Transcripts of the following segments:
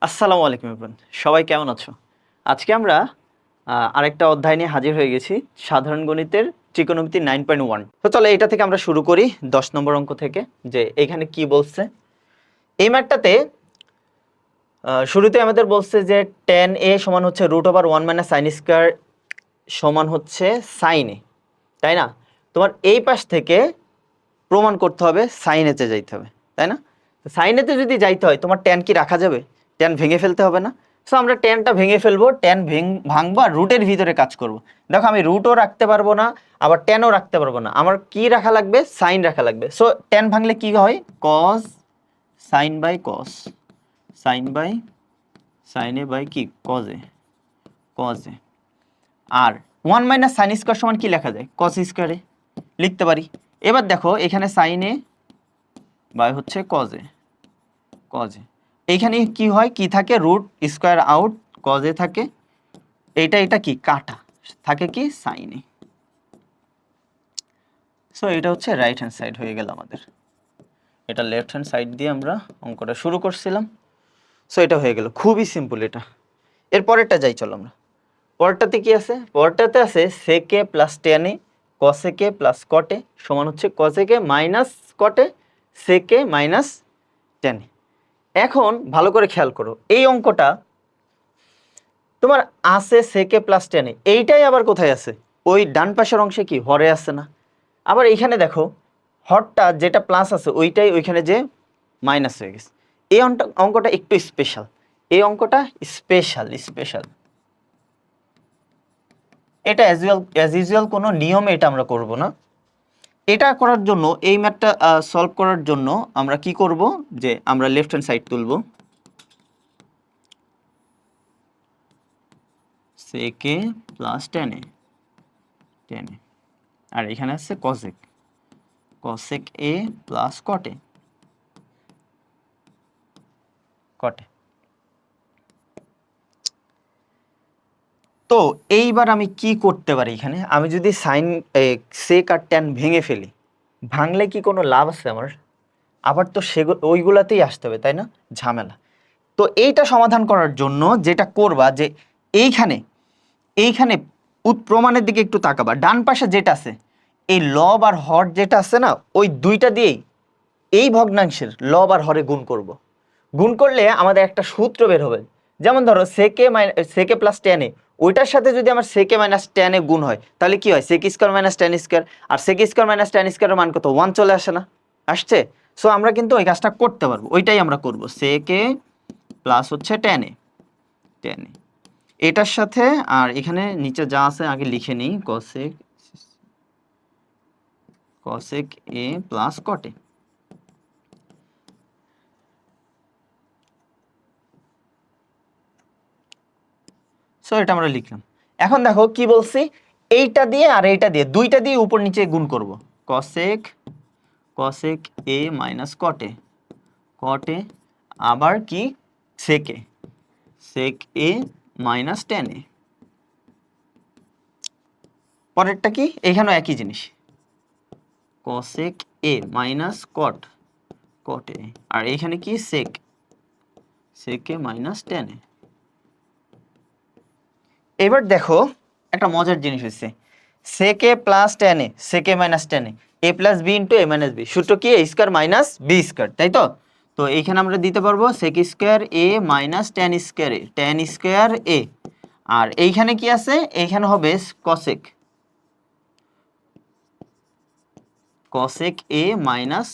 আসসালামু আলাইকুম এভরিওয়ান, সবাই কেমন আছো? আজকে আমরা আরেকটা অধ্যায় নিয়ে হাজির হয়ে গেছি, সাধারণ গণিতের ত্রিকোণমিতি 9.1। তো চলো এটা থেকে আমরা শুরু করি 10 নম্বর অঙ্ক থেকে, যে এখানে কি বলছে। এই ম্যাথটাতে শুরুতে আমাদের বলছে যে tan a সমান হচ্ছে √1 - sin স্কয়ার সমান হচ্ছে sin a, তাই না? তোমার এই পাশ থেকে প্রমাণ করতে হবে sin a তে যাইতে হবে, তাই না? sin a তে যদি যাইতে হয় তোমার tan কি রাখা যাবে? tan ভেঙে ফেলতে হবে না? সো আমরা tanটা ভেঙে ফেলবো, ভাঙবো আর রুটের ভিতরে কাজ করব। দেখো আমি রুটও রাখতে পারবো না, আবার tanও রাখতে পারবো না, আমার কি রাখা লাগবে? sin রাখা লাগবে। সো tan ভাঙলে কি হয়? cos sin by cos, sin by sin a by কি cos a, cos a। আর 1 - sin স্কয়ার সমান কি লেখা যায়? cos স্কয়ার a লিখতে পারি। এবার দেখো এখানে sin a বাই হচ্ছে cos a, cos a। এইখানে কি হয়, কি থাকে? Root square out, cos a থাকে, এটা কি কাটা থাকে, কি sin a। সো এটা হচ্ছে রাইট হ্যান্ড সাইড হয়ে গেল আমাদের। এটা লেফট হ্যান্ড সাইড দিয়ে আমরা অঙ্কটা শুরু করছিলাম। সো এটা হয়ে গেল, খুবই সিম্পল এটা। এর পরেরটা যাই, চলো আমরা। পরেরটাতে কি আছে? পরেরটাতে আছে sec a plus tan a cosec a plus cot a সমান হচ্ছে cosec a minus cot a sec a minus tan a। এখন ভালো করে খেয়াল করো, এই অঙ্কটা তোমার আছে sec a plus tan a, এইটাই আবার কোথায় আছে? ওই ডান পাশের অংশে কি হরে আছে না? আবার এইখানে দেখো হরটা যেটা প্লাস আছে ওইটাই ওইখানে যে মাইনাস হয়ে গেছে। এই অঙ্কটা একটু স্পেশাল, এই অঙ্কটা স্পেশাল স্পেশাল। এটা অ্যাজ ইউজুয়াল কোনো নিয়মে এটা আমরা করব না। এটা করার জন্য, এই ম্যাথটা সলভ করার জন্য আমরা কি করব, যে আমরা লেফট হ্যান্ড সাইড তুলব, sec a plus tan a, tan a, আর এখানে আছে cosec, cosec a plus cot a, cot a। তো এইবার আমি কি করতে পারি? এখানে আমি যদি সাইন sec আর tan ভেঙে ফেলি, ভাঙলে কি কোনো লাভ আছে আমার? আবার তো ওইগুলাতেই আসতে হবে, তাই না? ঝামেলা। তো এইটা সমাধান করার জন্য যেটা করবা, যে এইখানে এইখানে প্রমাণের দিকে একটু তাকাবা, ডান পাশে যেটা আছে এই লব আর হর যেটা আছে না, ওই দুইটা দিয়েই এই ভগ্নাংশের লব আর হরে গুণ করব। গুণ করলে আমাদের একটা সূত্র বের হবে। যেমন ধরো সেকে প্লাস tan a, ওইটার সাথে যদি আমার সেকে মাইনাস tan a গুণ হয়, তাহলে কি হয়? Sec square minus tan square, আর সেক স্কয়ার মাইনাস tan স্কয়ারের মান কত? 1 চলে আসে না? আসছে। সো আমরা কিন্তু ওই কাজটা করতে পারবো, ওইটাই আমরা করব। সেকে প্লাস হচ্ছে tan a, tan a এটার সাথে, আর এখানে নিচে যা আছে আগে লিখে নিই, cosec a plus cot a। So এটা আমরা লিখলাম। এখন দেখো কি বলছি, এইটা দিয়ে আর এইটা দিয়ে দুইটা দিয়ে উপর নিচে গুণ করব। cosec a minus cot a, cot a, আবার কি sec a minus tan a। পরেরটা কি? এখানেও একই জিনিস, cosec a minus cot a, আর এখানে কি sec a minus tan a। এবার দেখো একটা মজার জিনিস হচ্ছে, sec a plus tan a, sec a minus tan a plus b into a minus b, সূত্র কি? a square minus b square, তাই তো? তো এইখানে আমরা দিতে পারবো sec square a minus tan square a। আর এইখানে কি আছে? এইখানে হবে cosec a minus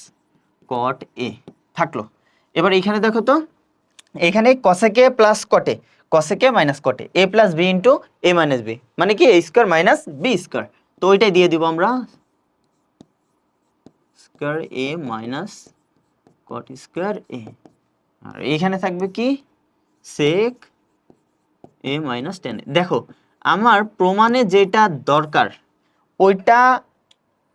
cot a থাকলো। এবার এইখানে দেখো তো, এখানে cosec a plus cot a, cosec a minus cot a plus b into a minus b, মানে কি a square minus b square. তো ওইটাই দিয়ে দিব আমরা, square a minus cot square a। আর এইখানে থাকবে কি? sec a minus tan a। দেখো আমার প্রমাণে যেটা দরকার ওইটা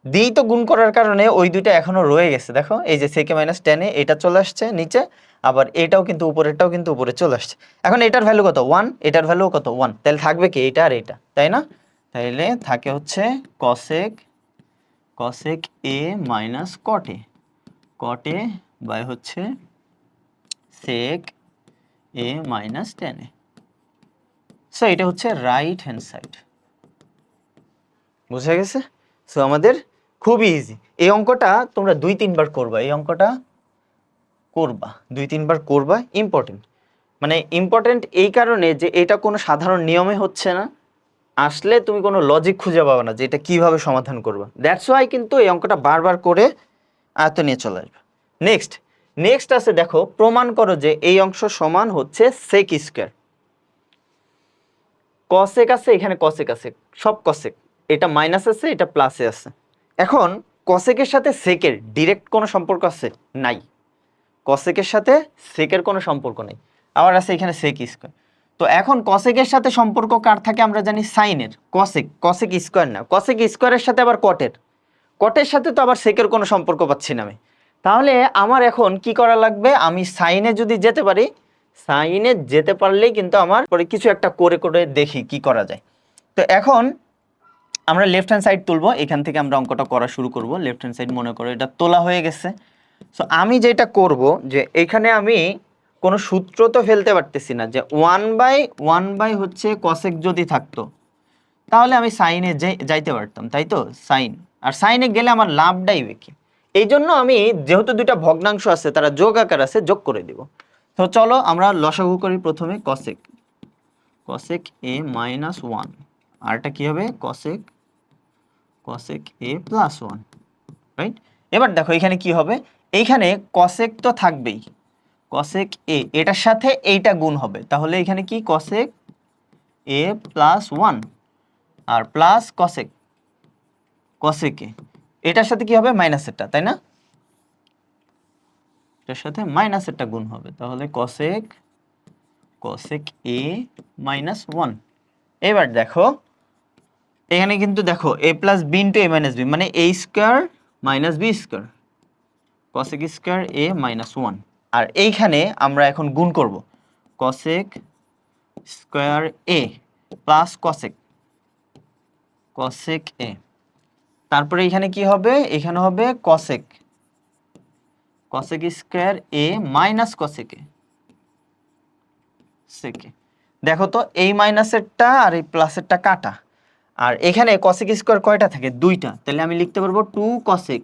দিয়েই তো গুণ করার কারণে ওই দুইটা এখনো রয়ে গেছে। দেখো এই যে sec a minus tan a, এটা চলে আসছে নিচে, আবার এটাও কিন্তু উপরেরটাও কিন্তু উপরে চলে আসছে। এখন এটার ভ্যালু কত? 1, এটার ভ্যালু কত? 1, তাহলে থাকবে কি? এটা আর এটা, তাই না? তাইলে থাকে হচ্ছে cosec a minus cot a by হচ্ছে sec A minus 10a। So এটা হচ্ছে রাইট হ্যান্ড সাইড। বুঝা গেছে? সো আমাদের খুবই ইজি। এই অঙ্কটা তোমরা 2-3 বার করবা, এই অঙ্কটা করবা 2-3 বার করবা, ইম্পর্টেন্ট। মানে ইম্পর্টেন্ট এই কারণে যে এটা কোনো সাধারণ নিয়মে হচ্ছে না, আসলে তুমি কোনো লজিক খুঁজে পাবে না যে এটা কিভাবে সমাধান করবা। দ্যাটস ওয়াই কিন্তু এই অঙ্কটা বারবার করে আয়ত্ত নিয়ে চলে আসবে। নেক্সট নেক্সট আছে, দেখো প্রমাণ করো যে এই অংশ সমান হচ্ছে সেক স্কয়ার। কসেক আছে, এখানে কসেক আছে, সব কসেক, এটা মাইনাস আছে, এটা প্লাসে আছে। এখন কসেকের সাথে সেকের ডিরেক্ট কোনো সম্পর্ক আছে? নাই। কসেকের সাথে সেকের কোনো সম্পর্ক নেই। আবার আছে এখানে সেক স্কয়ার। তো এখন কসেকের সাথে সম্পর্ক কার থাকে আমরা জানি? সাইনের। কসেক, কসেক স্কয়ার না, কসেক স্কয়ারের সাথে আবার কটের, কটের সাথে তো আবার সেকের কোনো সম্পর্ক পাচ্ছি না আমি। তাহলে আমার এখন কি করা লাগবে? আমি সাইনে যদি যেতে পারি, সাইনে যেতে পারলেই কিন্তু আমার পরে কিছু একটা করে করে দেখি কি করা যায়। তো এখন আমরা লেফট হ্যান্ড সাইড তুলবো, এখান থেকে আমরা অঙ্কটা করা শুরু করব। লেফট হ্যান্ড সাইড মনে করো এটা তোলা হয়ে গেছে। সো আমি যেটা করব যে এখানে আমি কোনো সূত্র তো ফেলতে পারতেছি না, যে 1/1 হচ্ছে কসেক যদি থাকতো তাহলে আমি সাইনে যাইতে পারতাম, তাই তো? সাইন, আর সাইনে গেলে আমার লাভটাই বেশি। এই জন্য আমি যেহেতু দুইটা ভগ্নাংশ আছে তারা যোগ আকার আছে, যোগ করে দিব। তো চলো আমরা লসাগু করি প্রথমে। কসেক, কসেক এ মাইনাস 1, আর এটা কি হবে? কসেক, কসেক এ প্লাস 1, রাইট? এবার দেখো এখানে কি হবে, এইখানে কসেক তো থাকবেই, কসেক এ এটার সাথে এইটা গুণ হবে, তাহলে এখানে কি কসেক এ প্লাস 1 আর প্লাস কসেক, কসেক এ এটার সাথে কি হবে? মাইনাসেরটা, তাই না? এটার সাথে মাইনাসেরটা গুণ হবে, তাহলে কসেক, কসেক এ মাইনাস 1। এবার দেখো এখানে কিন্তু দেখো a plus b into a minus b, মানে a square minus b square, cosec square a minus 1। আর এইখানে আমরা এখন গুণ করব, cosec square a plus cosec, cosec a. তারপরে এখানে কি হবে? এখানে হবে cosec, cosec square a minus cosec a, সেকে। দেখো তো এই মাইনাসেরটা আর এই প্লাসেরটা কাটা, আর এখানে কসেক স্কোয়ার কয়টা থাকে? 2টা, তাহলে আমি লিখতে পারবো 2 কসেক,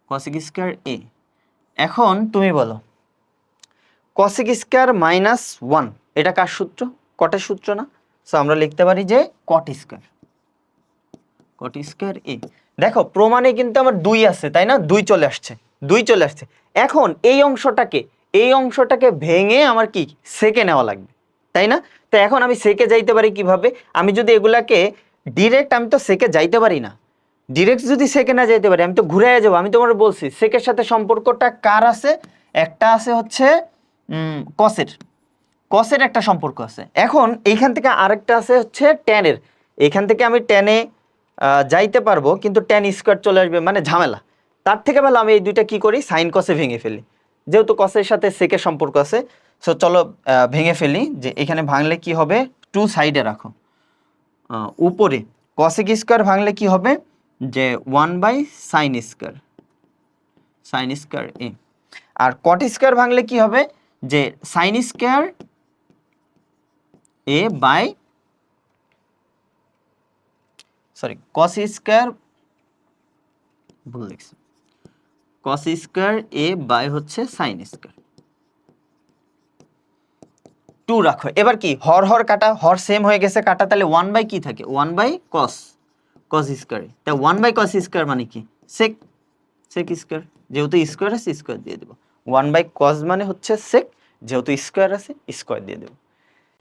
কসেক স্কোয়ার এ। এখন তুমি বলো কসেক স্কোয়ার মাইনাস 1 এটা কার সূত্র? কটের সূত্র না? সো আমরা লিখতে পারি যে কট স্কোয়ার, কট স্কোয়ার এ। দেখো প্রমাণে কিন্তু আমার 2 আছে, তাই না? 2 চলে আসছে, 2 চলে আসছে। এখন এই অংশটাকে, এই অংশটাকে ভেঙে আমার কি সেকে নেওয়া লাগবে, তাই না? তো এখন আমি সেকে যাইতে পারি কিভাবে? আমি যদি এগুলাকে ডিরেক্ট, আমি তো সেকে যাইতে পারি না, ডিরেক্ট যদি সেকে না যাইতে পারি আমি তো ঘুরে যাবো। আমি তোমার বলছি সেকের সাথে সম্পর্কটা কার আছে? একটা আছে হচ্ছে কসের, কসের একটা সম্পর্ক আছে। এখন এইখান থেকে আরেকটা আছে হচ্ছে ট্যানের, এখান থেকে আমি ট্যানে যাইতে পারবো, কিন্তু ট্যান স্কোয়ার চলে আসবে, মানে ঝামেলা। তার থেকে ভালো আমি এই দুইটা কি করি, সাইন কসে ভেঙে ফেলি, যেহেতু কসের সাথে সেকের সম্পর্ক আছে। সো চলো ভেঙে ফেলি। যে এখানে ভাঙলে কি হবে? 2 সাইডে রাখো, উপরে কসেক স্কোয়ার ভাঙলে কি হবে? যে 1/সাইন স্কোয়ার, সাইন স্কোয়ার এ। আর কট স্কোয়ার ভাঙলে কি হবে? যে sine square A by, sorry cos square, ভুল লিখছি, কস স্কোয়ার এ বাই হচ্ছে সাইন স্কোয়ার। 2 রাখো। এবার কি হর হর কাটা, হর সেম হয়ে গেছে কাটা, তাহলে 1 বাই কি থাকে? 1/কস, কস স্কোয়ার। তাই 1/কস স্কোয়ার মানে কি? সেক, সেক স্কোয়ার, যেহেতু স্কোয়ার আছে স্কোয়ার দিয়ে দেবো। 1/কস মানে হচ্ছে সেক, যেহেতু স্কোয়ার আছে স্কোয়ার দিয়ে দেবো।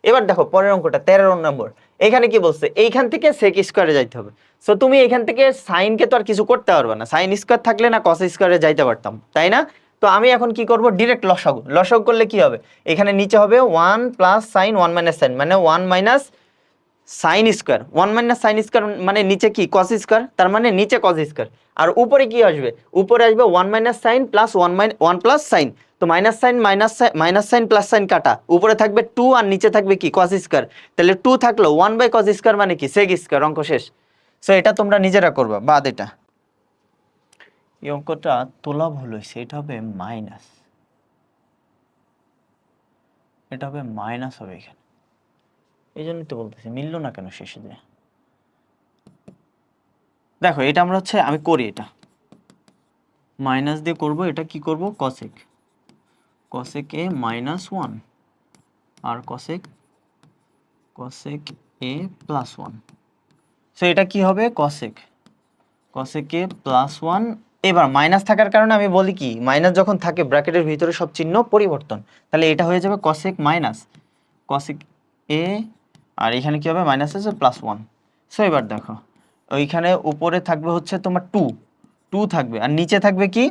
এবার দেখো পরের অঙ্কটা 13 নম্বর। এখানে কি বলছে? এইখান থেকে সেক স্কোয়ারে যাইতে হবে। সো তুমি এখান থেকে সাইনকে তো আর কিছু করতে পারবে না, সাইন স্কোয়ার থাকলে না কস স্কোয়ারে যাইতে পারতাম, তাই না? তো আমি এখন কি করব? ডিরেক্ট লসাগু, লসাগু করলে কি হবে? এখানে নিচে হবে 1 প্লাস সাইন 1 মাইনাস সাইন, মানে 1 minus sine square, 1 minus sine square মানে নিচে কি কস স্কোয়ার, তার মানে নিচে কস স্কোয়ার। আর উপরে কি আসবে? উপরে আসবে 1 minus sine plus 1 plus sine. তো minus sine minus sine plus sine কাটা, উপরে থাকবে 2 আর নিচে থাকবে কি কস স্কোয়ার। তাহলে 2 থাকলো 1/কস স্কোয়ার মানে কি সেক স্কোয়ার, অঙ্ক শেষ। সো এটা তোমরা নিজেরা করবা, বাদ এটা। এই অঙ্কটা তোলা ভুল হয়েছে, এটা হবে মাইনাস, এটা হবে মাইনাস হবে এখানে, এই জন্যই তো বলতেছি মিললো না কেন শেষে যে। দেখো এটা আমরা হচ্ছে আমি করি, এটা মাইনাস দিয়ে করব, এটা কি করব কসেক, কসেক এ মাইনাস ওয়ান আর কসেক কসেক এ প্লাস ওয়ান। সো এটা কি হবে কসেক, কসেক এ প্লাস ওয়ান। এবার মাইনাস থাকার কারণে আমি বলি কি, মাইনাস যখন থাকে ব্র্যাকেটের ভিতরে সব চিহ্ন পরিবর্তন, তাহলে এটা হয়ে যাবে কসেক মাইনাস কসেক এ, আর এখানে কি হবে মাইনাস আছে প্লাস ওয়ান। সো এবার দেখো ওইখানে উপরে থাকবে হচ্ছে তোমার টু, টু থাকবে, আর নিচে থাকবে কি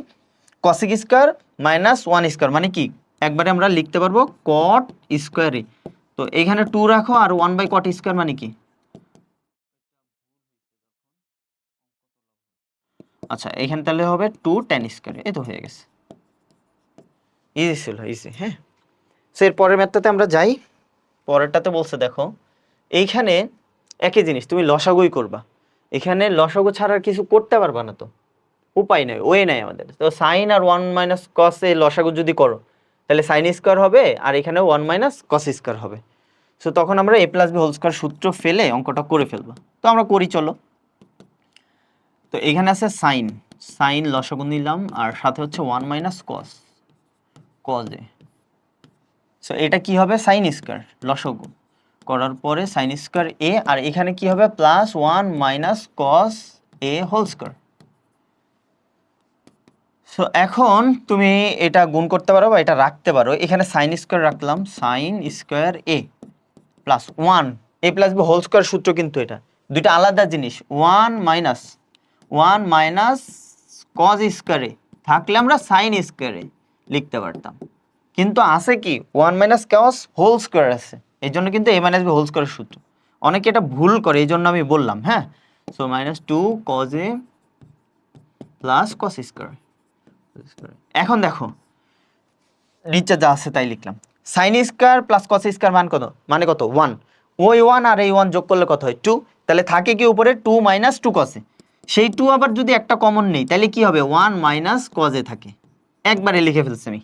cosec square minus one square, মানে কি একবারে আমরা লিখতে পারবো কট স্কোয়ারে। তো এইখানে টু রাখো আর ওয়ান বাই কট স্কোয়ার মানে কি, আচ্ছা এইখানে তাহলে হবে টু টেন স্কোয়ার, এই তো হয়ে গেছে, ইজি ছিল ইজি। হ্যাঁ, সো এর পরের ম্যাথটাতে আমরা যাই। পরেরটাতে বলছে দেখো এইখানে একই জিনিস তুমি লসাগুই করবা, এখানে লসাগু ছাড়া আর কিছু করতে পারবা না, তো উপায় নেই, ওয়ে নাই আমাদের। তো সাইন আর ওয়ান মাইনাস কস এ লসাগু যদি করো তাহলে সাইন স্কোয়ার হবে, আর এখানে ওয়ান মাইনাস কস স্কোয়ার হবে। সো তখন আমরা এ প্লাস বি হোল স্কোয়ার সূত্র ফেলে অঙ্কটা করে ফেলবো। তো আমরা করি চলো। তো এখানে আছে সাইন, সাইন লসাগু নিলাম আর সাথে হচ্ছে ওয়ান মাইনাস কস, কজ এ। সো এটা কি হবে সাইন স্কোয়ার লসাগু করার পরে সাইন স্কোয়ার এ, আর এখানে কি হবে প্লাস ওয়ান মাইনাস কস এ হোল স্কোয়ার। সো এখন তুমি এটা গুণ করতে পারো বা এটা রাখতে পারো, এখানে সাইন স্কোয়ার রাখলাম, sign square a plus one, A plus B whole square সূত্র কিন্তু এটা দুইটা আলাদা জিনিস। ওয়ান মাইনাস কজ স্কোয়ারে থাকলে আমরা সাইন স্কোয়ারে লিখতে পারতাম, কিন্তু আছে কি one minus cos whole square আছে, এই জন্য কিন্তু এ মাইনাস বি হোল স্কোয়ারের সূত্র। অনেকে এটা ভুল করে, এই জন্য আমি বললাম। হ্যাঁ, so minus two cos A plus cos square. এখন দেখো নিচে যা আছে তাই লিখলাম, sine square plus cos square মান কত, মানে কত ওয়ান, ওই ওয়ান আর এই ওয়ান যোগ করলে কত হয় টু, তাহলে থাকে কি উপরে টু মাইনাস টু কসে, সেই টু আবার যদি একটা কমন নেই তাহলে কি হবে ওয়ান মাইনাস কজে থাকে, একবারে লিখে ফেলছি আমি।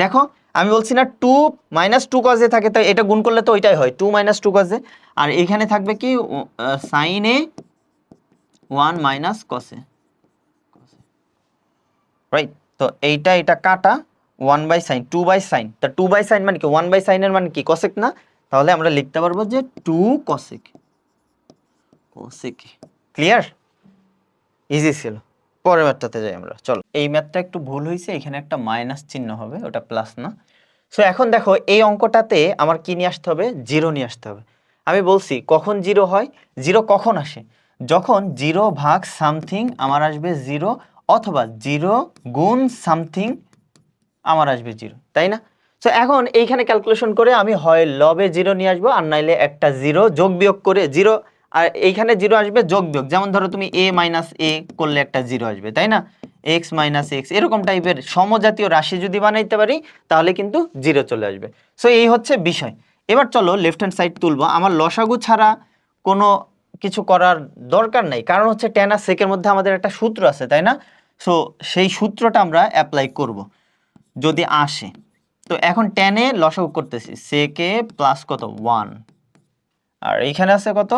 দেখো আমি বলছি না টু মাইনাস টু কজে থাকে, তাই এটা গুণ করলে তো ওইটাই হয় টু মাইনাস টু কজে, আর এখানে থাকবে কি সাইন এ ওয়ান মাইনাস কসে, রাইট। তো এইটা এটা কাটা, one by sine two by sine, তা টু বাই সাইন মানে কি ওয়ান বাই সাইনের মানে কি কসেক না, তাহলে আমরা লিখতে পারবো যে two cosec, cosec. Clear, easy ছিল। পরের ম্যাথটাতে যাই আমরা, চলো। এই ম্যাথটা একটু ভুল হয়েছে, এখানে একটা মাইনাস চিহ্ন হবে, ওটা প্লাস না। সো এখন দেখো এই অঙ্কটাতে আমার কি নিয়ে আসতে হবে, জিরো নিয়ে আসতে হবে। আমি বলছি কখন জিরো হয়, জিরো কখন আসে, যখন জিরো ভাগ সামথিং আমার আসবে জিরো, অথবা জিরো গুণ সামথিং আমার আসবে জিরো, তাই না? সো এখন এইখানে ক্যালকুলেশন করে আমি হয় লবে জিরো নিয়ে আসবো, আর নাইলে একটা জিরো যোগ বিয়োগ করে জিরো, আর এইখানে জিরো আসবে যোগ বিয়োগ, যেমন ধরো তুমি এ মাইনাস এ করলে একটা জিরো আসবে, তাই না? এক্স মাইনাস এক্স, এরকম টাইপের সমজাতীয় রাশি যদি বানাইতে পারি তাহলে কিন্তু জিরো চলে আসবে। সো এই হচ্ছে বিষয়। এবার চলো লেফট হ্যান্ড সাইড তুলবো, আমার লসাগু ছাড়া কোনো কিছু করার দরকার নাই, কারণ হচ্ছে টেন আর সেকের মধ্যে আমাদের একটা সূত্র আছে, তাই না? সো সেই সূত্রটা আমরা অ্যাপ্লাই করব যদি আসে। তো এখন টেনে লসাগু করতেছি, সেকে প্লাস কত ওয়ান, আর এইখানে আছে কত,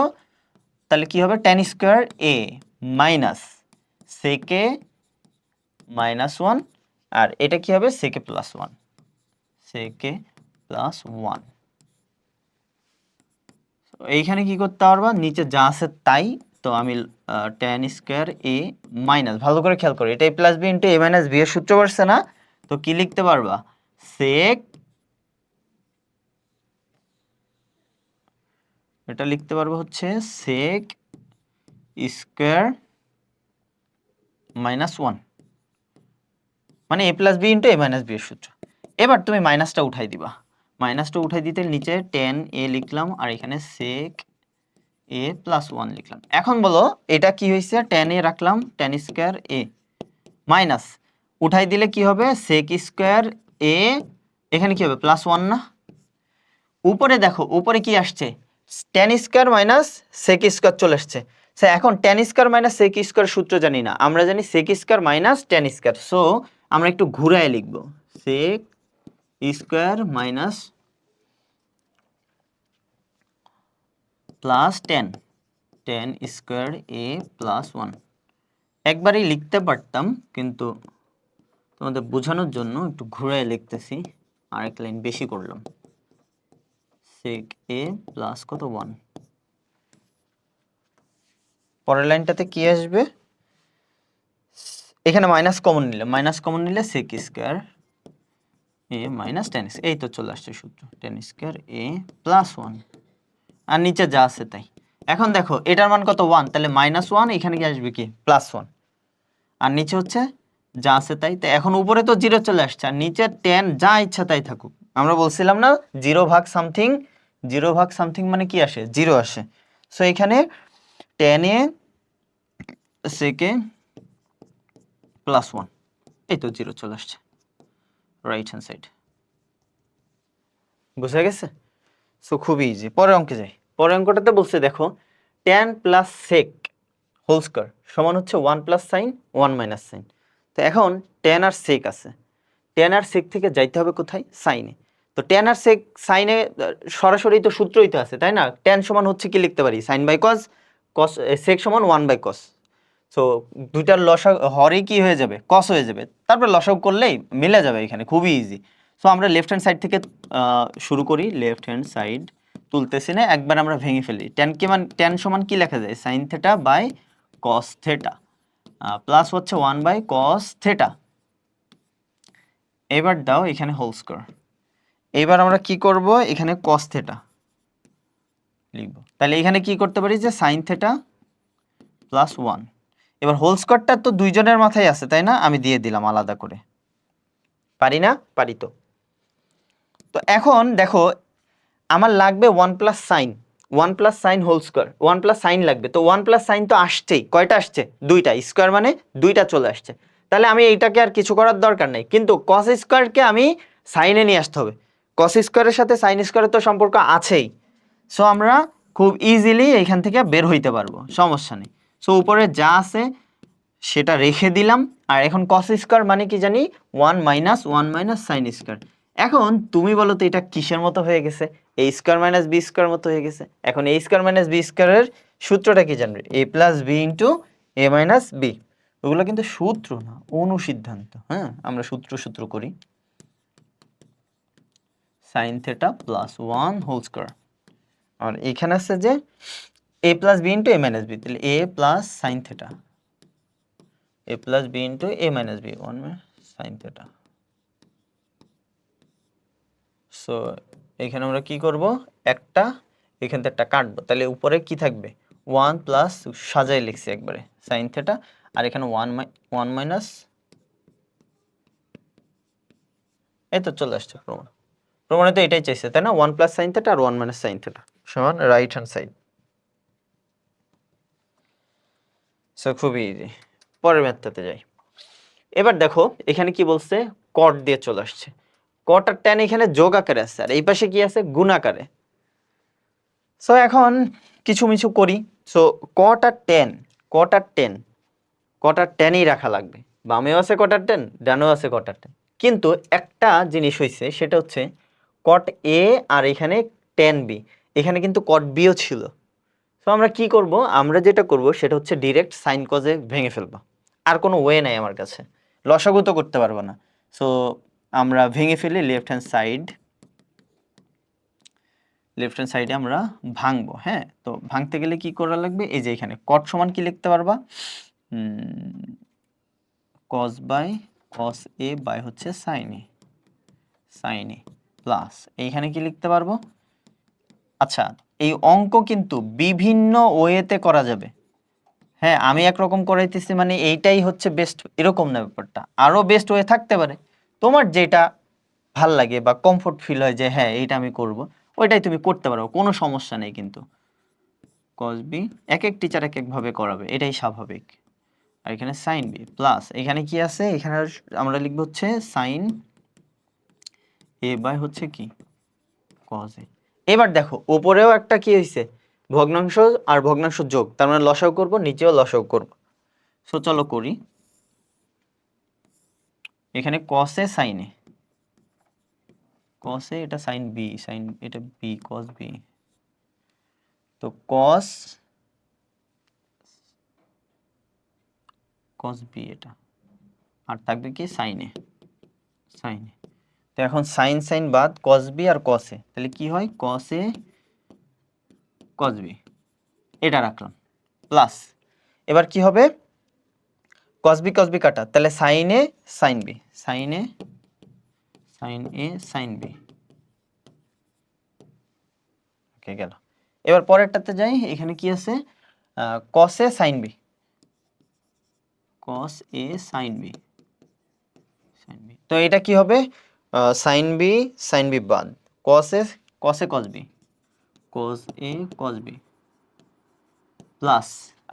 তাহলে কি হবে টেন স্কোয়ার এ মাইনাস সেকে মাইনাস ওয়ান, আর এটা কি হবে সেকে প্লাস ওয়ান, সেকে প্লাস ওয়ান। এইখানে কি করতে পারবা, নিচে যা আছে তাই। তো আমি টেন স্কোয়ার এ মাইনাস, ভালো করে খেয়াল করো এটা এ plus b into a minus B এর সূত্র পড়ছে না, তো কি লিখতে পারবা সেক, এটা লিখতে পারবো হচ্ছে সেক স্কোয়ার মাইনাস ওয়ান, মানে এ plus b into a minus B এর সূত্র। এবার তুমি মাইনাসটা উঠাই দিবা, মাইনাসটা উঠাই দিতে নিচে টেন এ লিখলাম, আর এখানে সেক এ প্লাস ওয়ান লিখলাম। এখন বলো এটা কি হয়েছে, টেন এ রাখলাম টেন স্কোয়ার এ মাইনাস, উঠাই দিলে কি হবে সেক স্কোয়ার এ, এখানে কি হবে প্লাস ওয়ান না, উপরে দেখো উপরে কি আসছে tan square minus sec square চলে আসছে। এখন tan square minus sec square সূত্র জানি না, আমরা জানি sec square minus tan square. So আমরা একটু ঘুরায় লিখবো sec square minus plus 10 square a plus 1 একবারই লিখতে পারতাম, কিন্তু তোমাদের বোঝানোর জন্য একটু ঘুরায় লিখতেছি, আরেক লাইন বেশি করলাম। সেক এ প্লাস কত 1, পরের লাইনটাতে কি আসবে, এখানে মাইনাস কমন নিলে সেক স্কোয়ার এ মাইনাস 10, এই তো চলে আসছে সূত্র, 10 স্কোয়ার এ প্লাস 1, আর নিচে যা আছে তাই। এখন দেখো এটার মান কত 1, তাহলে -1, এখানে কি আসবে কি +1, আর নিচে হচ্ছে যা আছে তাই। তো এখন উপরে তো 0 চলে আসছে, আর নিচে 10 যা ইচ্ছা তাই থাকুক। আমরা বলছিলাম না 0 ভাগ সামথিং, 0 ভাগ সামথিং মানে কি আসে, 0 আসে। সো এখানে 10 এ সেকে +1, এই তো 0 চলে আসছে রাইট হ্যান্ড সাইড। বুঝা গেছে? সো খুবই ইজি। পরের অঙ্কে যাই। পরের অঙ্কটাতে বলছে দেখো tan plus sec whole square সমান হচ্ছে 1 প্লাস সাইন 1 মাইনাস সাইন। তো এখন tan আর সেক আছে, tan আর সেক থেকে যাইতে হবে কোথায়, সাইনে। তো tan আর সেক সাইনে সরাসরি তো সূত্রই তো আছে, তাই না? tan সমান হচ্ছে কি লিখতে পারি, সাইন বাই কস, কস সেক সমান 1 বাই কস। সো দুইটার লসাগু হরেই কি হয়ে যাবে, কস হয়ে যাবে, তারপর লসাগু করলেই মিলে যাবে, এখানে খুবই ইজি। সো আমরা লেফট হ্যান্ড সাইড থেকে শুরু করি, লেফট হ্যান্ড সাইড তুলতেছি না, একবার আমরা ভেঙে ফেলি। ট্যান সমান কি লেখা যায়, sine theta by cos theta plus হচ্ছে 1 বাই কস থেটা। এবার দাও এখানে হোল স্কয়ার। এবার আমরা কি করব, এখানে কস থেটা লিখব। তাহলে এখানে কি করতে পারি যে সাইন থেটা প্লাস 1। এবার হোল স্কয়ারটা তো দুইজনের মাথায় আছে, তাই না? আমি দিয়ে দিলাম আলাদা করে, পারি না? পারি তো। তো এখন দেখো আমার লাগবে 1 plus sine, 1 plus sine whole square, 1 plus sine লাগবে। তো 1 প্লাস সাইন তো আসছেই, কয়টা আসছে, দুইটা, স্কয়ার মানে দুইটা চলে আসছে। তাহলে আমি এইটাকে আর কিছু করার দরকার নেই, কিন্তু কস স্কয়ারকে আমি সাইনে নিয়ে আসতে হবে। কস স্কয়ারের সাথে সাইন স্কয়ারের তো সম্পর্ক আছেই। সো আমরা খুব ইজিলি এইখান থেকে বের হইতে পারবো, সমস্যা নেই। সো উপরে যা আছে সেটা রেখে দিলাম। আর এখন কস স্কয়ার মানে কি জানি, 1 মাইনাস 1 মাইনাস সাইন স্কয়ার। এখন তুমি বলো তো এটা কিসের মতো হয়ে গেছে, a square minus b square মতো হয়ে গেছে। এখন এ স্কয়ার মাইনাস বি স্কয়ারের সূত্রটা কি জানবে, a plus b into a minus b. ওগুলো কিন্তু সূত্র না, অনুসিদ্ধান্ত। হ্যাঁ, আমরা সূত্র করি, sine theta plus 1 whole square. আর এখানে আছে যে a plus b into a minus b, তাহলে a plus sine theta, a plus b into a minus b 1 sine theta. So এখানে আমরা কি করব, একটা এখান থেকে একটা কাটবো, তাহলে উপরে কি থাকবে 1 প্লাস, সাজাই লিখছি একবারে, সাইন থেটা, আর এখানে 1 মাইনাস, এই তো চলে আসছে প্রমাণে তো এটাই চাইছে, তাই না? 1 প্লাস সাইন থেটা আর 1 মাইনাস সাইন থেটা সমান রাইট হ্যান্ড সাইড। সো খুবই ইজি। পরের ম্যাথটাতে যাই। এবার দেখো এখানে কি বলছে, কট দিয়ে চলে আসছে। কট আর ট্যান এখানে যোগ আকারে আছে, আর এই পাশে কি আছে, গুণ আকারে। সো এখন কিছু মিছু করি। সো কট আর টেন, কট আর টেন, কট আর টেনই রাখা লাগবে। বামেও আছে কট আর টেন, ডানেও আছে কট আর টেন। কিন্তু একটা জিনিস হয়েছে, সেটা হচ্ছে কট এ আর এখানে টেন বি, এখানে কিন্তু কট বিও ছিল। সো আমরা কি করব, আমরা যেটা করব সেটা হচ্ছে ডিরেক্ট সাইন কজে ভেঙে ফেলবো। আর কোনো ওয়ে নাই আমার কাছে, লসাগু তো করতে পারবো না। সো আমরা ভেঙে ফেলি, লেফট হ্যান্ড সাইডে আমরা ভাঙবো। হ্যাঁ, তো ভাঙতে গেলে কি করা লাগবে, এই যে এখানে কট সমান কি লিখতে পারবা, cos by cos A by হচ্ছে সাইন এ প্লাস এইখানে কি লিখতে পারবো। আচ্ছা, এই অঙ্ক কিন্তু বিভিন্ন ওয়েতে করা যাবে। হ্যাঁ, আমি একরকম করাইতেছি মানে এইটাই হচ্ছে বেস্ট, এরকম না ব্যাপারটা, আরো বেস্ট ওয়ে থাকতে পারে। তোমার যেটা ভাল লাগে বা কমফোর্ট ফিল হয় যে হ্যাঁ এইটা আমি করব, ওইটাই তুমি করতে পারো, কোনো সমস্যা নেই। কিন্তু cos b এক এক টিচার এক এক ভাবে করাবে, এটাই স্বাভাবিক। আর এখানে sin b প্লাস এখানে কি আছে, এখানে আমরা লিখব হচ্ছে sin a বাই হচ্ছে কি cos a। এবার দেখো উপরেও একটা কি হইছে, ভগ্নাংশ আর ভগ্নাংশ যোগ, তার মানে লসাগু করব, নিচেও লসাগু করব। সো চলো করি। এখানে cos a sin a, cos a এটা sin b, sin এটা b cos b তো কস কস বি এটা, আর থাকবে কি সাইনে, সাইনে। তো এখন সাইন সাইন বাদ কস বি আর কস এ, তাহলে কি হয় কস এ কস বি, এটা রাখলাম প্লাস। এবার কি হবে কস বি কাটা, তাহলে সাইন এ সাইন বি, সাইন এ সাইন বি, ওকে গেল। এবার পরেরটাতে যাই, এখানে কি আছে কস এ সাইন বি, কস এ সাইন বি, সাইন বি। তো এটা কি হবে সাইন বি বাদ কস এ কস বি, কস এ কস বি প্লাস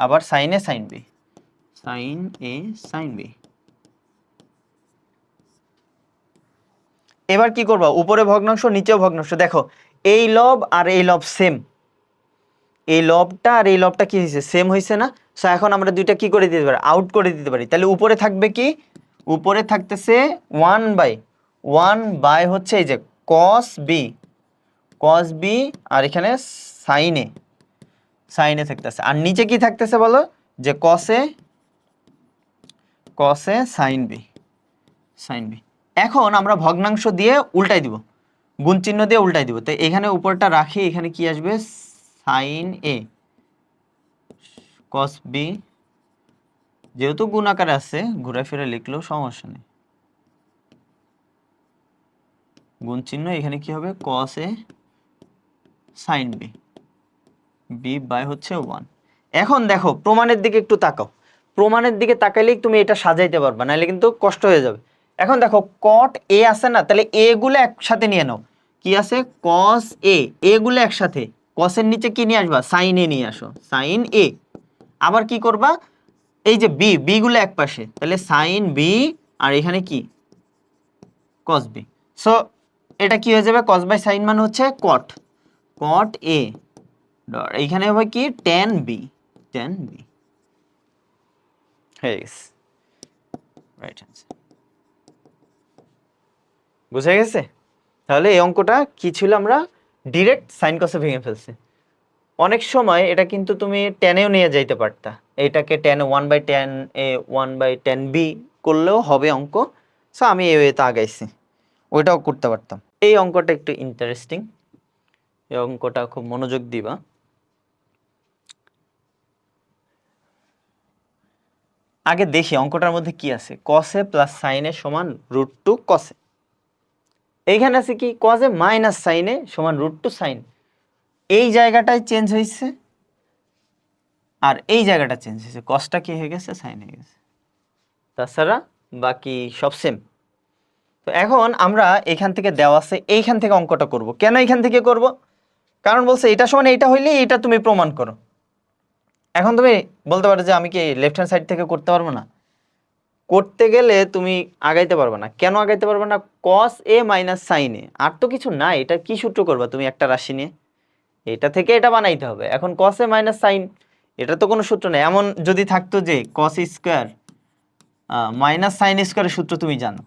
আবার সাইন এ সাইন বি, সাইন এ সাইন বি। এবার কি করবা, উপরে ভগ্নাংশ নিচেও ভগ্নাংশ, দেখো এই লব আর এই লব সেম, এই লবটা আর এই লবটা কি হয়েছে সেম হয়েছে না। সো এখন আমরা দুইটা কি করে দিতে পারি, আউট করে দিতে পারি। তাহলে উপরে থাকবে কি, উপরে থাকতেছে 1/1 হচ্ছে এই যে কস বি আর এখানে সাইনে থাকতেছে, আর নিচে কি থাকতেছে বলো, যে কসে সাইন বি। এখন আমরা ভগ্নাংশ দিয়ে উল্টাই দিব, গুণ চিহ্ন দিয়ে উল্টাই দিব। তো এখানে উপরটা রাখি, এখানে কি আসবে সাইন এ কস বি, যেহেতু গুণ আকারে আছে ঘুরে ফিরে লিখলেও সমস্যা নেই, গুণ চিহ্ন এখানে কি হবে কস এ সাইন বি বাই হচ্ছে 1। এখন দেখো প্রমাণের দিকে একটু তাকাও, প্রমাণের দিকে তাকাইলেই তুমি এটা সাজাইতে পারবা, নাহলে কিন্তু কষ্ট হয়ে যাবে। এখন দেখো কট এ আছে না, তাহলে এ গুলো একসাথে নিয়ে নাও, কি আছে কস এ গুলো একসাথে, কসের নিচে কি নিয়ে আসবা সাইন এ নিয়ে আসো, সাইন এ। আবার কি করবা, এই যে বি গুলো এক পাশে, তাহলে সাইন বি আর এখানে কি কস বি। সো এটা কি হয়ে যাবে, কস বাই সাইন মানে হচ্ছে কট এ, এইখানে হবে কি tan বি হয়ে গেছে, রাইট অ্যান্সার। বুঝা গেছে? তাহলে এই অঙ্কটা কি ছিল, আমরা ডিরেক্ট সাইন কসে ভেঙে ফেলছি। অনেক সময় এটা কিন্তু তুমি টেনেও নিয়ে যাইতে পারতা, এটাকে ten 1/tan a 1/tan b করলেও হবে অঙ্ক। সো আমি এই ওয়েতে আগাইছি, ওইটাও করতে পারতাম। এই অঙ্কটা একটু ইন্টারেস্টিং, এই অঙ্কটা খুব মনোযোগ দিবা। আগে দেখি অঙ্কটার মধ্যে কি আছে, কসে প্লাস সাইনে সমান √2 কসে, এইখানে আছে কি কসে মাইনাস সাইনে সমান √2 সাইন, এই জায়গাটায় চেঞ্জ হয়েছে আর এই জায়গাটা চেঞ্জ হয়েছে, কসটা কি হয়ে গেছে সাইন হয়ে গেছে, তাছাড়া বাকি সব সেম। তো এখন আমরা এখান থেকে দেওয়া আছে, এইখান থেকে অঙ্কটা করব। কেন এখান থেকে করব, কারণ বলছে এটা সমান এইটা হইলে এটা তুমি প্রমাণ করো। এখন তুমি বলতে পারো যে আমি কি লেফট হ্যান্ড সাইড থেকে করতে পারবো না, করতে গেলে তুমি আগাইতে পারবে না। কেন আগাইতে পারবে না, কস এ মাইনাস সাইন এ, আর তো কিছু নাই, এটা কি সূত্র করবা তুমি একটা রাশি নিয়ে, এটা থেকে এটা বানাইতে হবে। এখন কস এ মাইনাস সাইন, এটা তো কোনো সূত্র নেই। এমন যদি থাকতো যে কস স্কোয়ার মাইনাস সাইন স্কোয়ারের সূত্র তুমি জানো,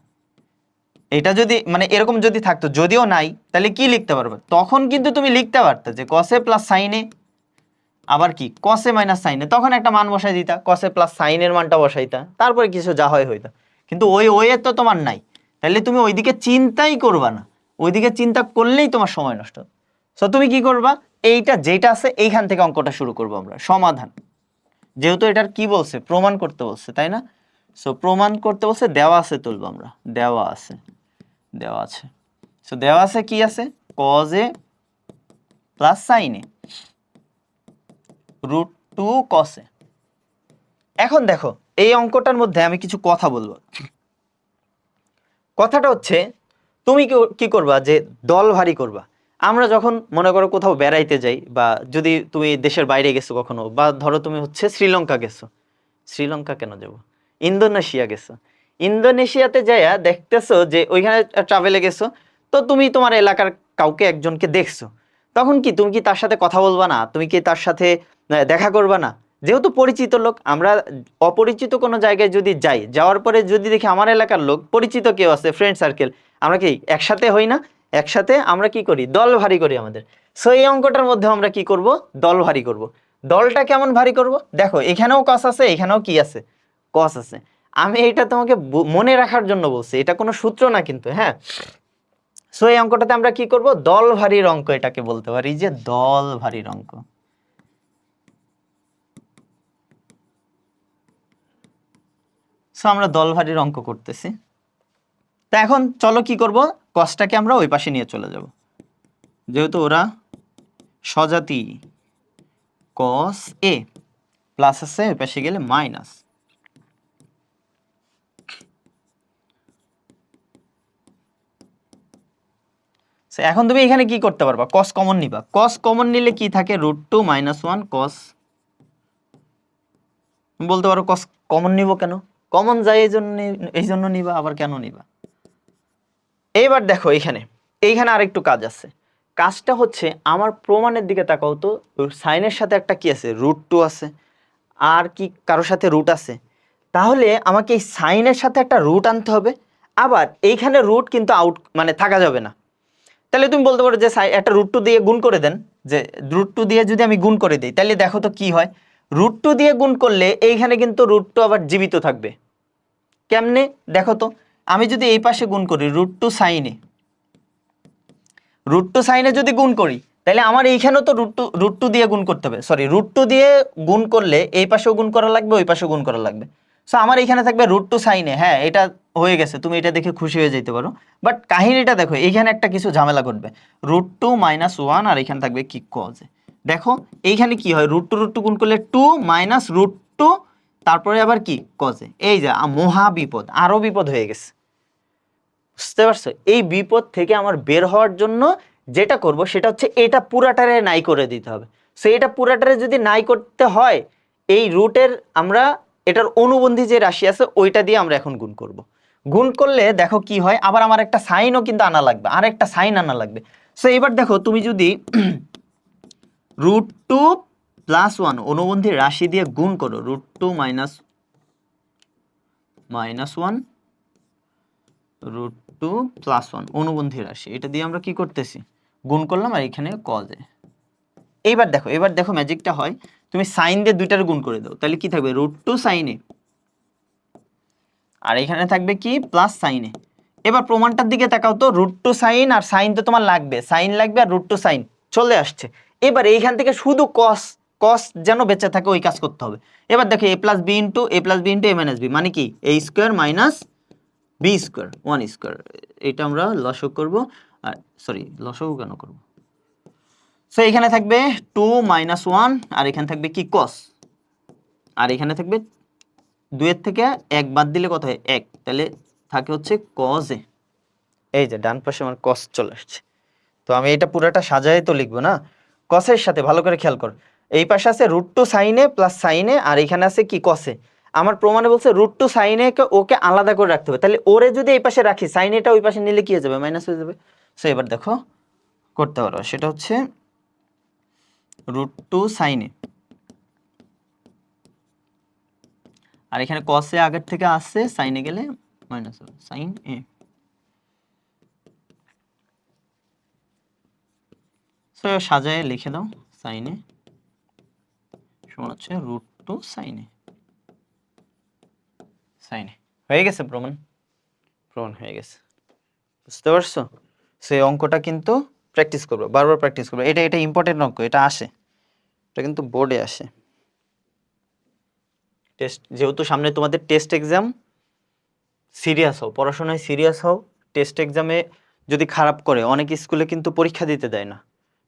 এটা যদি মানে এরকম যদি থাকতো, যদিও নাই, তাহলে কি লিখতে পারবে, তখন কিন্তু তুমি লিখতে পারতে যে কস এ প্লাস সাইন এ আবার কি কসে মাইনাস সাইনে, তখন একটা মান বসাই দিতা, কসে প্লাস সাইনের মানটা বসাইতা, তারপরে কিছু যা হয় হইতো। কিন্তু ওই ওয়ে তো তোমার নাই, তাহলে তুমি ওইদিকে চিন্তাই করবা না, ওইদিকে চিন্তা করলেই তোমার সময় নষ্ট। সো তুমি কি করবা, এইটা যেটা আছে এইখান থেকে অঙ্কটা শুরু করবো আমরা, সমাধান। যেহেতু এটার কি বলছে, প্রমাণ করতে বলছে, তাই না? সো প্রমাণ করতে বলছে, দেওয়া আছে তুলবো আমরা, দেওয়া আছে সো দেওয়া আছে কি আছে, কজ এ প্লাস সাইন এ √2 কসে। এখন দেখো এই অঙ্কটার মধ্যে আমি কিছু কথা বলবো। কথাটা হচ্ছে তুমি কি করবা, যে দল ভারী করবা। আমরা যখন মনে করো কোথাও বেড়াইতে যাই, বা যদি তুমি দেশের বাইরে গেছো কখনো, বা ধরো তুমি হচ্ছে শ্রীলঙ্কা গেছো, শ্রীলঙ্কা কেন যাব, ইন্দোনেশিয়া গেছো, ইন্দোনেশিয়াতে যাইয়া দেখতেছো যে ওইখানে ট্রাভেলে গেছো, তো তুমি তোমার এলাকার কাউকে একজনকে দেখছো, তখন কি তুমি কি তার সাথে কথা বলবা না, তুমি কি তার সাথে দেখা করবা না? যেহেতু পরিচিত লোক, আমরা অপরিচিত কোনো জায়গায় যদি যাই, যাওয়ার পরে যদি দেখি আমার এলাকার লোক পরিচিত কেউ আছে, ফ্রেন্ড সার্কেল, আমরা কি একসাথে হই না, একসাথে আমরা কি করি, দল ভারী করি আমাদের। সো এই অঙ্কটার মধ্যে আমরা কি করব, দল ভারী করব। দলটা কেমন ভারী করব, দেখো এখানেও কস আছে, এখানেও কি আছে, কস আছে। আমি এটা তোমাকে মনে রাখার জন্য বলছি, এটা কোনো সূত্র না কিন্তু, হ্যাঁ। সো এই অঙ্কটাতে আমরা কি করব, দল ভারীর অঙ্ক এটাকে বলতে পারি, যে দল ভারীর অঙ্ক। সো আমরা দল ভারীর অঙ্ক করতেছি। তা এখন চলো কি করব, কসটাকে আমরা ওই পাশে নিয়ে চলে যাব, যেহেতু ওরা স্বজাতি। কস এ প্লাস আছে, ওই পাশে গেলে মাইনাস। এখন তুমি এখানে কি করতে পারবা, কস কমন নিবা। কস কমন নিলে কি থাকে, √2 - 1 কস। বলতে পারো কস কমন নিব কেন, কমন যায় এই জন্য নিবা, আবার কেন নিবা। এইবার দেখো এইখানে আরেকটু কাজ আছে। কাজটা হচ্ছে, আমার প্রমাণের দিকে তাকাও তো, সাইনের সাথে একটা কি আছে, √2 আছে, আর কি কারোর সাথে রুট আছে। তাহলে আমাকে এই সাইনের সাথে একটা রুট আনতে হবে, আবার এইখানে রুট কিন্তু আউট মানে থাকা যাবে না। তাহলে তুমি বলতে পারো যে একটা √2 দিয়ে গুণ করে দেন, যে √2 দিয়ে যদি আমি গুণ করে দিই, তাহলে দেখো তো কি হয়, √2 দিয়ে গুণ করলে এইখানে কিন্তু √2 আবার জীবিত থাকবে। কেমনে দেখো তো, আমি যদি এই পাশে গুণ করি √2 সাইনে, √2 সাইনে যদি গুণ করি, তাহলে আমার এইখানেও তো √2 দিয়ে গুণ করতে হবে, সরি √2 দিয়ে গুণ করলে এই পাশেও গুণ করা লাগবে, ওই পাশেও গুণ করা লাগবে। সো আমার এইখানে থাকবে √2 সাইনে, হ্যাঁ এটা হয়ে গেছে, তুমি এটা দেখে খুশি হয়ে যেতে পারো। বাট কাহিনীটা দেখো, এইখানে একটা কিছু ঝামেলা ঘটবে, √2 - 1 আর এখানে থাকবে কি কজে। দেখো এইখানে কি হয়, √2 গুণ করলে 2 মাইনাস √2, তারপরে আবার কি কজে। এই যে মহা বিপদ, আরো বিপদ হয়ে গেছে। বুঝতে পারছো, এই বিপদ থেকে আমার বের হওয়ার জন্য যেটা করব সেটা হচ্ছে এটা পুরাটারে নাই করে দিতে হবে। সো এটা পুরাটারে যদি নাই করতে হয়, এই রুটের আমরা এটার অনুবন্ধী যে রাশি আছে ওইটা দিয়ে আমরা এখন গুণ করব। গুণ করলে দেখো কি হয়, আবার আমার একটা সাইনও কিন্তু আনা লাগবে, আর একটা সাইন আনা লাগবে। সো এবার দেখো তুমি যদি √2 + 1 অনুবন্ধী রাশি দিয়ে গুণ করো, √2 - 1 √2 + 1 অনুবন্ধী রাশি, এটা দিয়ে আমরা কি করতেছি, গুণ করলাম, আর এখানে কজে। এবার দেখো ম্যাজিকটা হয়, তুমি সাইন দিয়ে দুইটার গুণ করে দাও, তাহলে কি থাকবে, √2 সাইনে, আর এখানে থাকবে কি প্লাস সাইনে। এবার প্রমাণটার দিকে তাকাও তো, √2 সাইন আর সাইন তো তোমার লাগবে, সাইন লাগবে আর √2 সাইন চলে আসছে। এবার এইখান থেকে শুধু কস, কস যেন বেঁচে থাকে ওই কাজ করতে হবে। এবার দেখো a + b * a + b * a - b, মানে কি a² - b², 1²। এটা আমরা লসক করব, আর সরি লসক কেন করব। সো এখানে থাকবে 2 - 1, আর এখানে থাকবে কি cos, আর এখানে থাকবে 2 এর থেকে 1 বাদ দিলে কত হয় 1, তাহলে থাকে হচ্ছে cos এ। এই যে ডান পাশে আমার cos চলে আসছে। তো আমি এটা পুরোটা সাজায় তো লিখবো না, cos এর সাথে ভালো করে খেয়াল কর, এই পাশে আছে √2 sin a plus sin a, আর এখানে আছে কি cos এ। আমার প্রমাণে বলছে √2 sin a কে ওকে আলাদা করে রাখতে হবে, তাহলে ওরে যদি এই পাশে রাখি, sin a টা ওই পাশে নিলে কি হয়ে যাবে, মাইনাস হয়ে যাবে। সো এবার দেখো করতে পারো, সেটা হচ্ছে √2 sin a, আর এখানে cos এ আগের থেকে আসছে, sin এ গেলে মাইনাস হবে, sin a। সো সাজায় লিখে দাও, sin a সমান হচ্ছে √2 sin a। হয়ে গেছে প্রমাণ, প্রমাণ হয়ে গেছে। বুঝতে পারছো, সেই অঙ্কটা কিন্তু প্র্যাকটিস করবে, বারবার প্র্যাকটিস করবে, এটা এটা ইম্পর্টেন্ট অঙ্ক, এটা আসে, এটা কিন্তু বোর্ডে আসে। টেস্ট যেহেতু সামনে তোমাদের টেস্ট এক্সাম, সিরিয়াস হও, পড়াশোনায় সিরিয়াস হও। টেস্ট এক্সামে যদি খারাপ করে, অনেক স্কুলে কিন্তু পরীক্ষা দিতে দেয় না,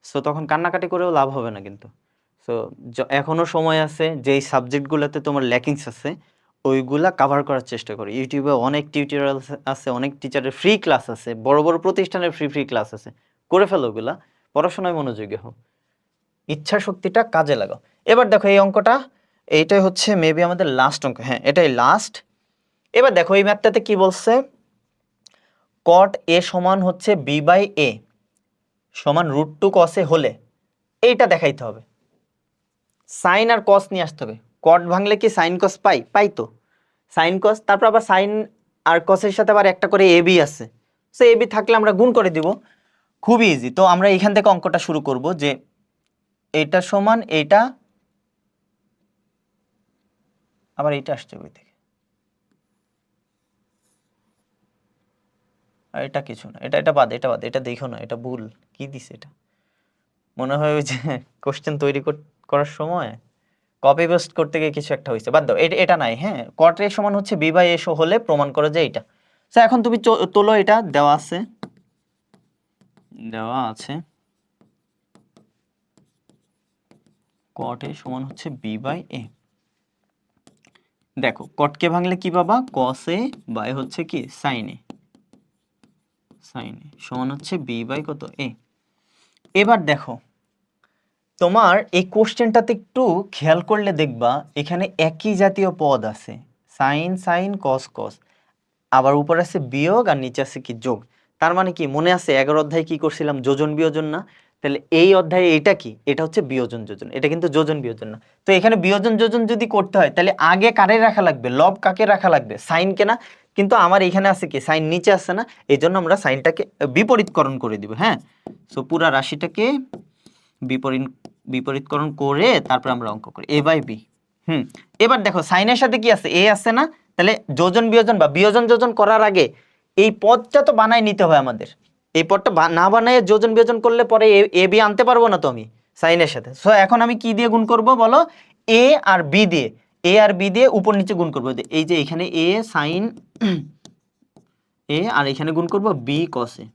সো তখন কান্নাকাটি করেও লাভ হবে না কিন্তু। সো এখনো সময় আছে, যেই সাবজেক্টগুলোতে তোমার ল্যাকিংস আছে ওইগুলা কভার করার চেষ্টা করো। ইউটিউবে অনেক টিউটোরিয়াল আছে, অনেক টিচারের ফ্রি ক্লাস আছে, বড় বড় প্রতিষ্ঠানের ফ্রি ফ্রি ক্লাস আছে, করে ফেলো ওগুলা, পড়াশোনায় মনোযোগী হও, ইচ্ছা শক্তিটা কাজে লাগাও। এবার দেখো এই অঙ্কটা, এইটাই হচ্ছে মেবি আমাদের লাস্ট অঙ্ক, হ্যাঁ এটাই লাস্ট। এবার দেখো এই ম্যাথটাতে কি বলছে, cot a সমান হচ্ছে b/a সমান √2 cos a হলে এইটা দেখাইতে হবে, সাইন আর কস নিয়ে আসতে হবে। কট ভাঙলে কি সাইন কস পাই তো, সাইন কস, তারপর আবার সাইন আর কসের সাথে আবার একটা করে এবি আছে, সো এবি থাকলে আমরা গুণ করে দিব। খুবই ইজি। তো আমরা এখান থেকে অঙ্কটা শুরু করব যে এটা সমান এটা, আবার এটা আসছে ওই থেকে, আর এটা কিছু না, এটা এটা বাদ, এটা বাদ, এটা দেখো না, এটা ভুল, কি দিছে এটা, মনে হয় ওই যে কোশ্চেন তৈরি করার সময় কপি পেস্ট করতে গিয়ে কিছু একটা হয়েছে, বাদ দাও, এটা নাই। হ্যাঁ, কট এ সমান হচ্ছে বি বাই এ হলে প্রমাণ করা যায় এটা। তো এখন তুমি তোলো, এটা দেওয়া আছে, দেওয়া আছে কট এ সমান হচ্ছে বি বাই এ। দেখো কটকে ভাঙলে কি পাবা, কস এ বাই হচ্ছে কি সাইন এ, সাইন এ সমান হচ্ছে বি বাই কত এ। এবার দেখো তোমার এই কোশ্চেনটাতে একটু খেয়াল করলে দেখবা এখানে একই জাতীয় পদ আছে, সাইন সাইন কস কস, আবার উপরে আছে বিয়োগ আর নিচে আছে কি যোগ। তার মানে কি মনে আছে 11 অধ্যায়ে কি করছিলাম, যোজন বিয়োজন না? তাহলে এই অধ্যায়ে এটা কি, এটা হচ্ছে বিয়োজন যোজন, এটা কিন্তু যোজন বিয়োজন না। তো এখানে বিয়োজন যোজন যদি করতে হয় তাহলে আগে কারে রাখা লাগবে, লব কাকে রাখা লাগবে, সাইন কে না? কিন্তু আমার এখানে আছে কি সাইন নিচে আছে না, এই জন্য আমরা সাইনটাকে বিপরীতকরণ করে দিব। হ্যাঁ, সো পুরা রাশিটাকে বিপরীত বিপরীতকরণ করে তারপর আমরা অঙ্ক করি এ বাই বি। এবার দেখো সাইনের সাথে কি আছে, এ আছে না? তাহলে যোজন বিয়োজন বা বিয়োজন যোজন করার আগে এই পদটা তো বানাই নিতে হবে আমাদের। এই পদটা না বানায় যোজন বিয়োজন করলে পরে এ বি আনতে পারবো না তো আমি সাইনের সাথে। সো এখন আমি কি দিয়ে গুণ করব বলো, এ আর বি দিয়ে, এ আর বি দিয়ে উপর নিচে গুণ করবো। এই যে এখানে এ সাইন এ আর এখানে গুণ করব বি কস এ।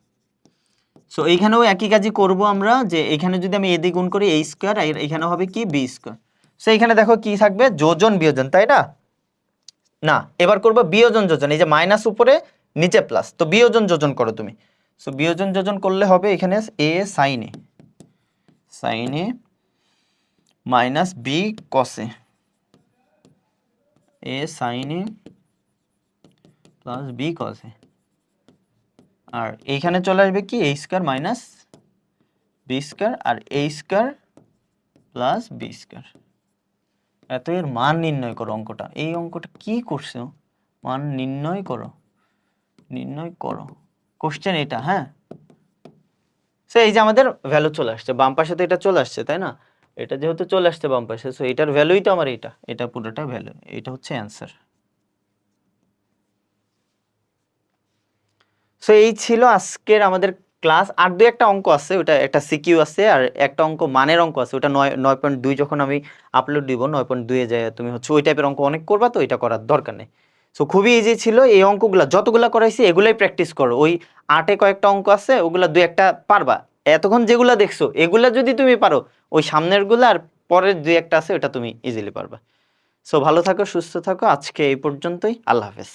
সো এইখানেও একই কাজই করব আমরা, যে এখানে যদি আমি এ দিয়ে গুণ করি এ স্কয়ার, আর এখানে হবে কি বি স্কয়ার। সো এখানে দেখো কি থাকবে, যোজন বিয়োজন, তাই না? না, এবার করবো বিয়োজন যোজন, এই যে মাইনাস উপরে নিচে প্লাস, তো বিয়োজন যোজন করো তুমি। সো বিয়োজন যোজন করলে হবে এখানে এ sign A, sign A minus B কসে, A sign A plus B কসে, আর এইখানে চলে আসবে কি এ স্কয়ার মাইনাস বি স্কয়ার আর এ স্কয়ার প্লাস বি স্কয়ার। এত এর মান নির্ণয় করো। অঙ্কটা, এই অঙ্কটা কি করছো, মান নির্ণয় করো, নির্ণয় করো, কোশ্চেন এটা। হ্যাঁ, সো এই যে আমাদের ভ্যালু চলে আসছে বাম পাশে, তো এটা চলে আসছে তাই না, এটা যেহেতু চলে আসছে বাম পাশে, সো এটার ভ্যালুই তো আমার এটা, এটা পুরোটা ভ্যালু, এটা হচ্ছে অ্যান্সার। সো এই ছিল আজকের আমাদের ক্লাস। আর দুই একটা অঙ্ক আছে, ওটা একটা সিকিউ আছে আর একটা অঙ্ক মানের অঙ্ক আছে, ওটা 9.2 যখন আমি আপলোড দিব 9.2 এ যায় তুমি হচ্ছে ওই টাইপের অঙ্ক অনেক করবা, তো এটা করার দরকার নেই। সো খুবই ইজি ছিল এই অঙ্কগুলা, যতগুলা করাইছি এগুলাই প্র্যাকটিস করো। ওই 8-এ কয়েকটা অঙ্ক আছে ওগুলা দুই একটা পারবা, এতক্ষণ যেগুলা দেখছো এগুলা যদি তুমি পারো, ওই সামনের গুলা আর পরের দুই একটা আছে ওটা তুমি ইজিলি পারবা। সো ভালো থাকো, সুস্থ থাকো, আজকে এই পর্যন্তই, আল্লাহ হাফেজ।